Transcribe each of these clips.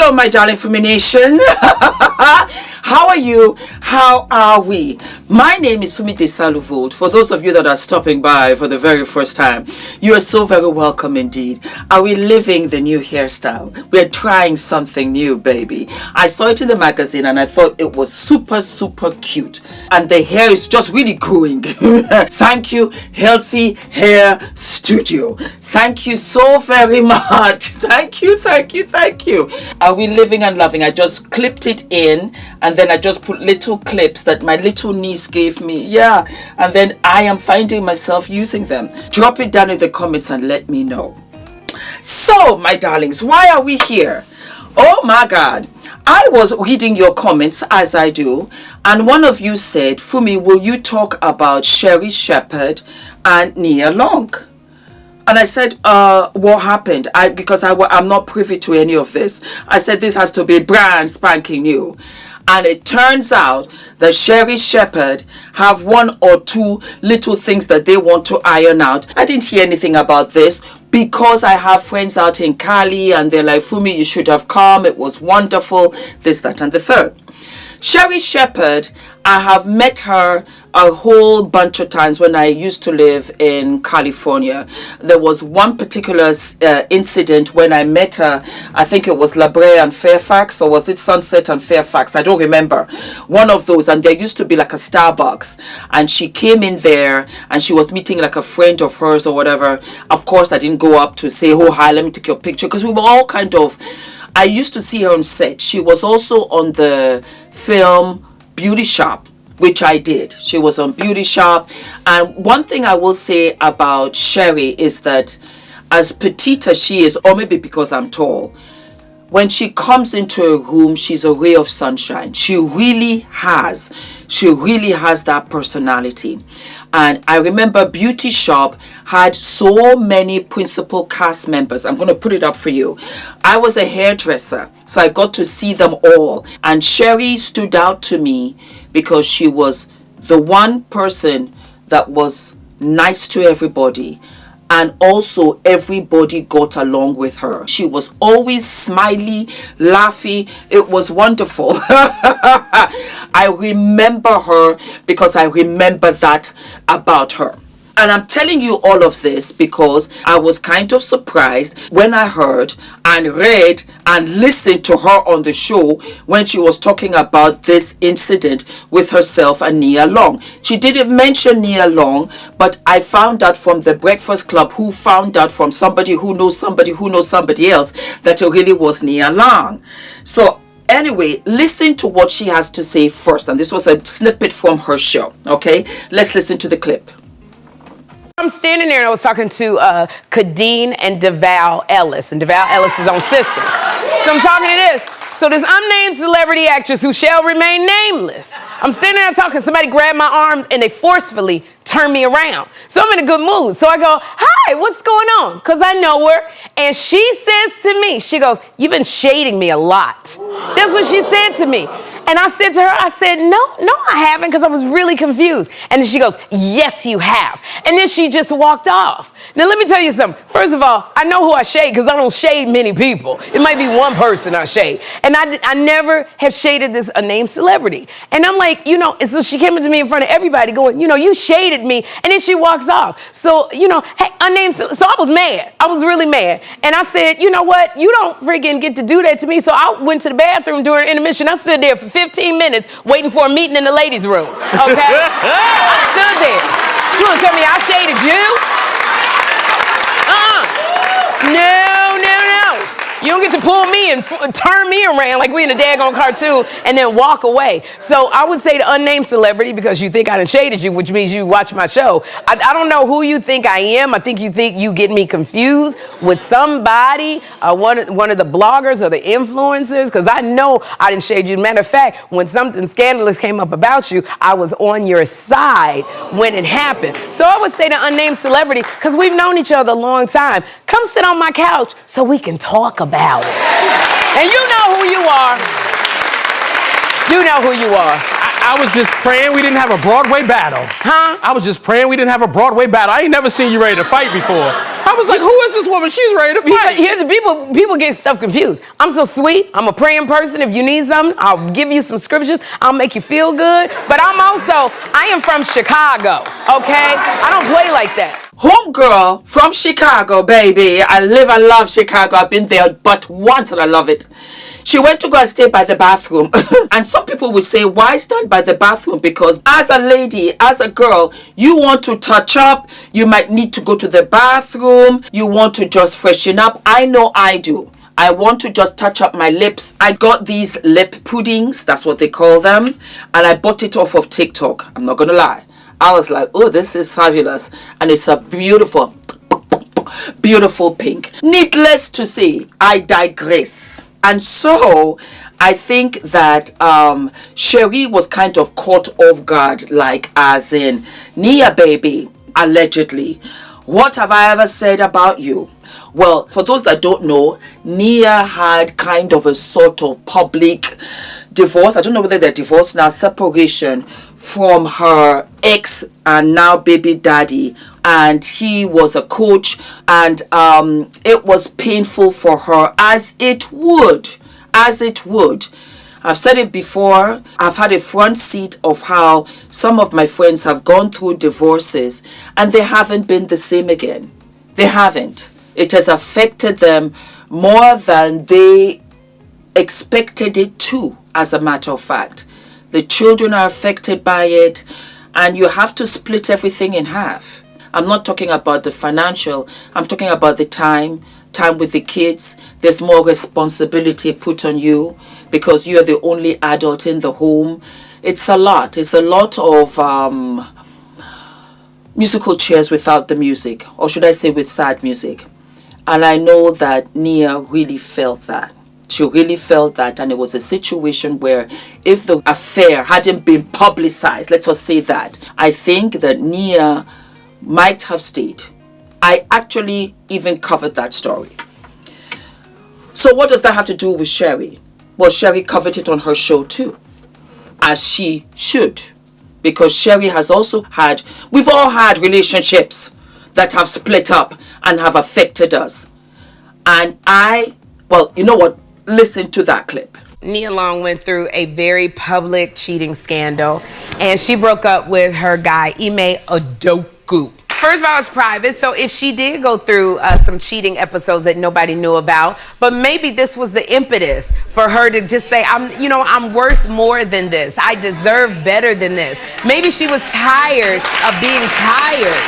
Hello, my darling Fumi Nation. How are you? How are we? My name is Fumidesaluvold. For those of you that are stopping by for the very first time, you are so very welcome indeed. Are we living the new hairstyle? We're trying something new, baby. I saw it in the magazine and I thought it was super, super cute. And the hair is just really growing. Thank you, Healthy Hair Studio. Thank you so very much. Thank you, thank you, thank you. Are we living and loving? I just clipped it in and then I just put little clips that my little niece gave me. Yeah. And then I am finding myself using them. Drop it down in the comments and let me know. So, my darlings, why are we here? Oh my God. I was reading your comments as I do, and one of you said, Fumi, will you talk about Sherri, Shepard and Nia Long? And I said, what happened? Because I'm not privy to any of this. I said, this has to be brand spanking new. And it turns out that Sherri, Shepard have one or two little things that they want to iron out. I didn't hear anything about this because I have friends out in Cali and they're like, Fumi, you should have come. It was wonderful. This, that, and the third. Sherri Shepard, I have met her a whole bunch of times when I used to live in California. There was one particular incident when I met her. I think it was La Brea and Fairfax, or was it Sunset and Fairfax? I don't remember. One of those. And there used to be like a Starbucks. And she came in there and she was meeting like a friend of hers or whatever. Of course, I didn't go up to say, oh, hi, let me take your picture. Because we were all kind of... I used to see her on set. She was also on the film Beauty Shop, which I did. She was on Beauty Shop. And one thing I will say about Sherri is that as petite as she is, or maybe because I'm tall, when she comes into a room, she's a ray of sunshine. She really has that personality. And I remember Beauty Shop had so many principal cast members. I'm going to put it up for you. I was a hairdresser, so I got to see them all. And Sherri stood out to me because she was the one person that was nice to everybody. And also everybody got along with her. She was always smiley, laughy. It was wonderful. I remember her because I remember that about her. And I'm telling you all of this because I was kind of surprised when I heard and read and listened to her on the show when she was talking about this incident with herself and Nia Long. She didn't mention Nia Long, but I found out from the Breakfast Club who found out from somebody who knows somebody who knows somebody else that it really was Nia Long. So anyway, listen to what she has to say first. And this was a snippet from her show. Okay, let's listen to the clip. I'm standing there and I was talking to Kadeen and DeVal Ellis, and DeVal Ellis is on Sister. So I'm talking to this. So this unnamed celebrity actress who shall remain nameless. I'm standing there talking, somebody grabbed my arms and they forcefully turned me around. So I'm in a good mood. So I go, hi, what's going on? Because I know her. And she says to me, she goes, you've been shading me a lot. That's what she said to me. And I said to her, I said, no, I haven't, because I was really confused. And then she goes, yes, you have. And then she just walked off. Now, let me tell you something. First of all, I know who I shade because I don't shade many people. It might be one person I shade. And I never have shaded this unnamed celebrity. And I'm like, and so she came up to me in front of everybody going, you shaded me. And then she walks off. So, hey, unnamed. So I was mad. I was really mad. And I said, you know what? You don't freaking get to do that to me. So I went to the bathroom during intermission. I stood there for 15 minutes waiting for a meeting in the ladies' room. Okay? I stood there. You want to tell me I shaded you? No. You don't get to pull me and turn me around like we in a daggone cartoon and then walk away. So I would say the unnamed celebrity, because you think I done shaded you, which means you watch my show. I don't know who you think I am. I think you get me confused with somebody, one of the bloggers or the influencers, because I know I didn't shade you. Matter of fact, when something scandalous came up about you, I was on your side when it happened. So I would say the unnamed celebrity, because we've known each other a long time. Come sit on my couch so we can talk about it. And you know who you are. You know who you are. I was just praying we didn't have a Broadway battle. Huh? I was just praying we didn't have a Broadway battle. I ain't never seen you ready to fight before. I was like, who is this woman? She's ready to fight. Here's the people get stuff confused. I'm so sweet. I'm a praying person. If you need something, I'll give you some scriptures. I'll make you feel good. But I am from Chicago, okay? I don't play like that. Homegirl from Chicago, baby. I live and love Chicago. I've been there but once and I love it. She went to go and stay by the bathroom. And some people would say, why stand by the bathroom? Because as a lady, as a girl, you want to touch up. You might need to go to the bathroom. You want to just freshen up. I know I do. I want to just touch up my lips. I got these lip puddings. That's what they call them. And I bought it off of TikTok. I'm not going to lie. I was like, oh, this is fabulous. And it's a beautiful, beautiful pink. Needless to say, I digress. And so I think that Sherri was kind of caught off guard, like as in, Nia, baby, allegedly, what have I ever said about you? Well, for those that don't know, Nia had kind of a sort of public divorce. I don't know whether they're divorced now, separation from her ex and now baby daddy. And he was a coach, and it was painful for her, as it would. I've said it before. I've had a front seat of how some of my friends have gone through divorces and they haven't been the same again. They haven't. It has affected them more than they expected it to, as a matter of fact. The children are affected by it, and you have to split everything in half. I'm not talking about the financial. I'm talking about the time with the kids. There's more responsibility put on you because you're the only adult in the home. It's a lot. It's a lot of musical chairs without the music, or should I say with sad music. And I know that Nia really felt that. She really felt that, and it was a situation where if the affair hadn't been publicized, let us say that, I think that Nia might have stayed. I actually even covered that story. So what does that have to do with Sherri? Well, Sherri covered it on her show too, as she should, because Sherri has also we've all had relationships that have split up and have affected us. And well, you know what? Listen to that clip. Nia Long went through a very public cheating scandal, and she broke up with her guy, Ime Udoka. First of all, it's private, so if she did go through some cheating episodes that nobody knew about, but maybe this was the impetus for her to just say, I'm worth more than this. I deserve better than this. Maybe she was tired of being tired.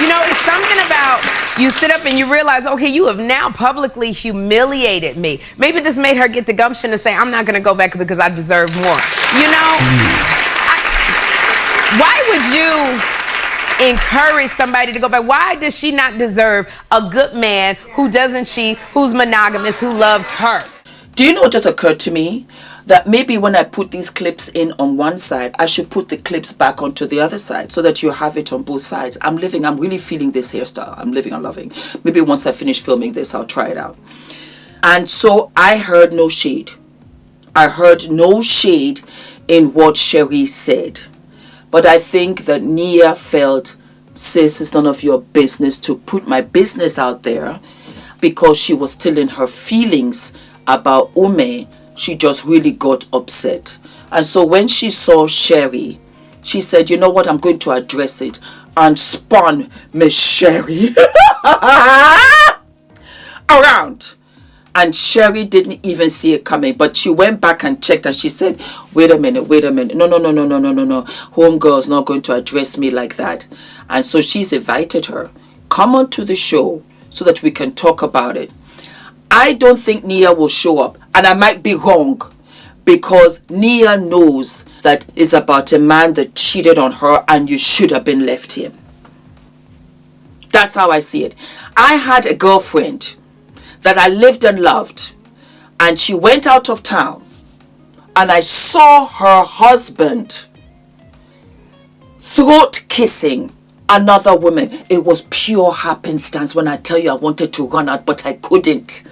You know, it's something about you sit up and you realize, okay, you have now publicly humiliated me. Maybe this made her get the gumption to say, I'm not going to go back because I deserve more. You know, why would you encourage somebody to go back? Why does she not deserve a good man who doesn't cheat, who's monogamous, who loves her? Do you know what just occurred to me? That maybe when I put these clips in on one side, I should put the clips back onto the other side so that you have it on both sides. I'm really feeling this hairstyle. I'm loving. Maybe once I finish filming this, I'll try it out. And so I heard no shade. I heard no shade in what Sherri said. But I think that Nia felt, sis, it's none of your business to put my business out there, because she was still in her feelings about Ume. She just really got upset. And so when she saw Sherri, she said, you know what, I'm going to address it. And spun Miss Sherri around. And Sherri didn't even see it coming. But she went back and checked and she said, wait a minute. No. Homegirl's not going to address me like that. And so she's invited her. Come on to the show so that we can talk about it. I don't think Nia will show up, and I might be wrong, because Nia knows that it's about a man that cheated on her and you should have been left him. That's how I see it. I had a girlfriend that I lived and loved, and she went out of town, and I saw her husband throat kissing another woman. It was pure happenstance. When I tell you I wanted to run out, but I couldn't.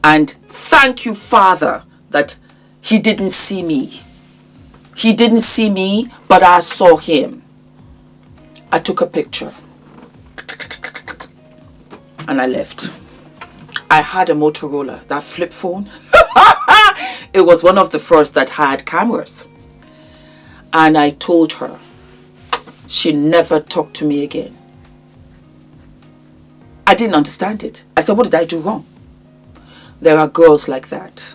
And thank you, Father, that He didn't see me. He didn't see me, but I saw him. I took a picture and I left. I had a Motorola, that flip phone. It was one of the first that had cameras. And I told her. She never talked to me again. I didn't understand it. I said, what did I do wrong? There are girls like that.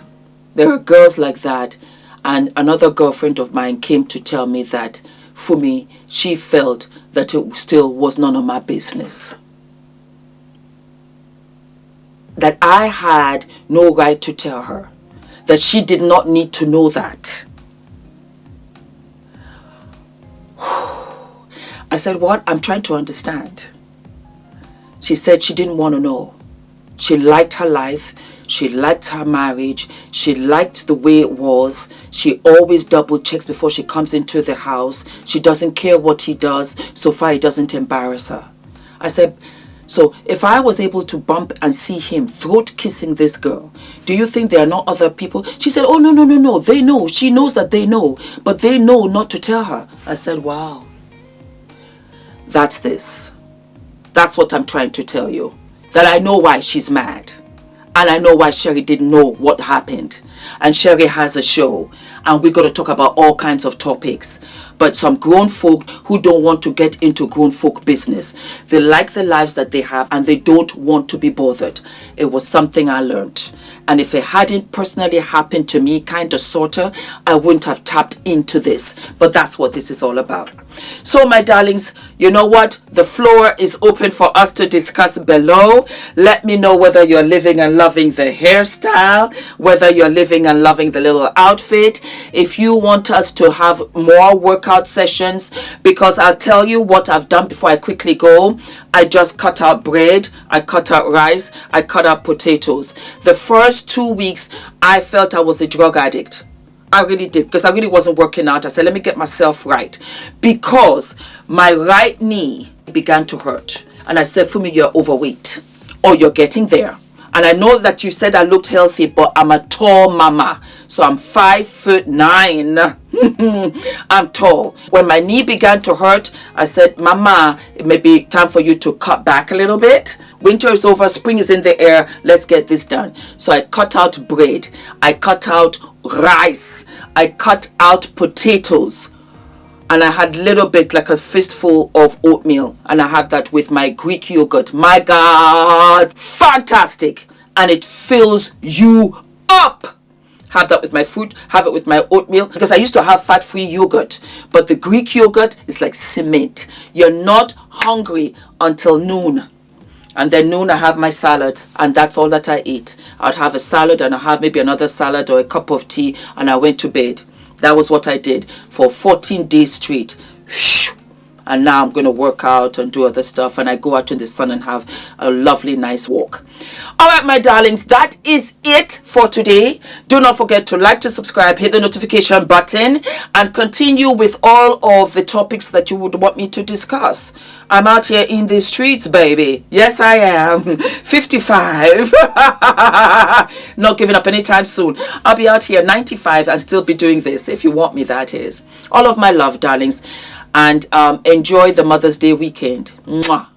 There are girls like that. And another girlfriend of mine came to tell me that, Fumi, she felt that it still was none of my business. That I had no right to tell her. That she did not need to know that. I said, what? I'm trying to understand. She said she didn't want to know. She liked her life. She liked her marriage. She liked the way it was. She always double checks before she comes into the house. She doesn't care what he does, so far he doesn't embarrass her. I said, so if I was able to bump and see him throat kissing this girl, do you think there are not other people? She said, oh, no. They know. She knows that they know, but they know not to tell her. I said, wow. That's this. That's what I'm trying to tell you. That I know why she's mad. And I know why Sherri didn't know what happened. And Sherri has a show. And we're going to talk about all kinds of topics. But some grown folk who don't want to get into grown folk business. They like the lives that they have and they don't want to be bothered. It was something I learned. And if it hadn't personally happened to me, kind of, sort of, I wouldn't have tapped into this. But that's what this is all about. So, my darlings, you know what? The floor is open for us to discuss below. Let me know whether you're living and loving the hairstyle, whether you're living and loving the little outfit. If you want us to have more workout sessions, because I'll tell you what I've done before I quickly go. I just cut out bread, I cut out rice, I cut out potatoes. The first 2 weeks, I felt I was a drug addict. I really did, because I really wasn't working out. I said, let me get myself right. Because my right knee began to hurt. And I said, Fumi, you're overweight. Or you're getting there. And I know that you said I looked healthy, but I'm a tall mama. So I'm 5'9". I'm tall. When my knee began to hurt, I said, Mama, it may be time for you to cut back a little bit. Winter is over, spring is in the air. Let's get this done. So I cut out bread. I cut out rice. I cut out potatoes. And I had a little bit, like a fistful of oatmeal. And I had that with my Greek yogurt. My God, fantastic. And it fills you up. Have that with my fruit, have it with my oatmeal. Because I used to have fat-free yogurt. But the Greek yogurt is like cement. You're not hungry until noon. And then noon I have my salad. And that's all that I eat. I'd have a salad and I'd have maybe another salad or a cup of tea. And I went to bed. That was what I did for 14 days straight. And now I'm going to work out and do other stuff. And I go out in the sun and have a lovely, nice walk. All right, my darlings, that is it for today. Do not forget to like, to subscribe, hit the notification button, and continue with all of the topics that you would want me to discuss. I'm out here in the streets, baby. Yes, I am. 55. Not giving up anytime soon. I'll be out here 95 and still be doing this. If you want me, that is. All of my love, darlings. And enjoy the Mother's Day weekend. Mwah.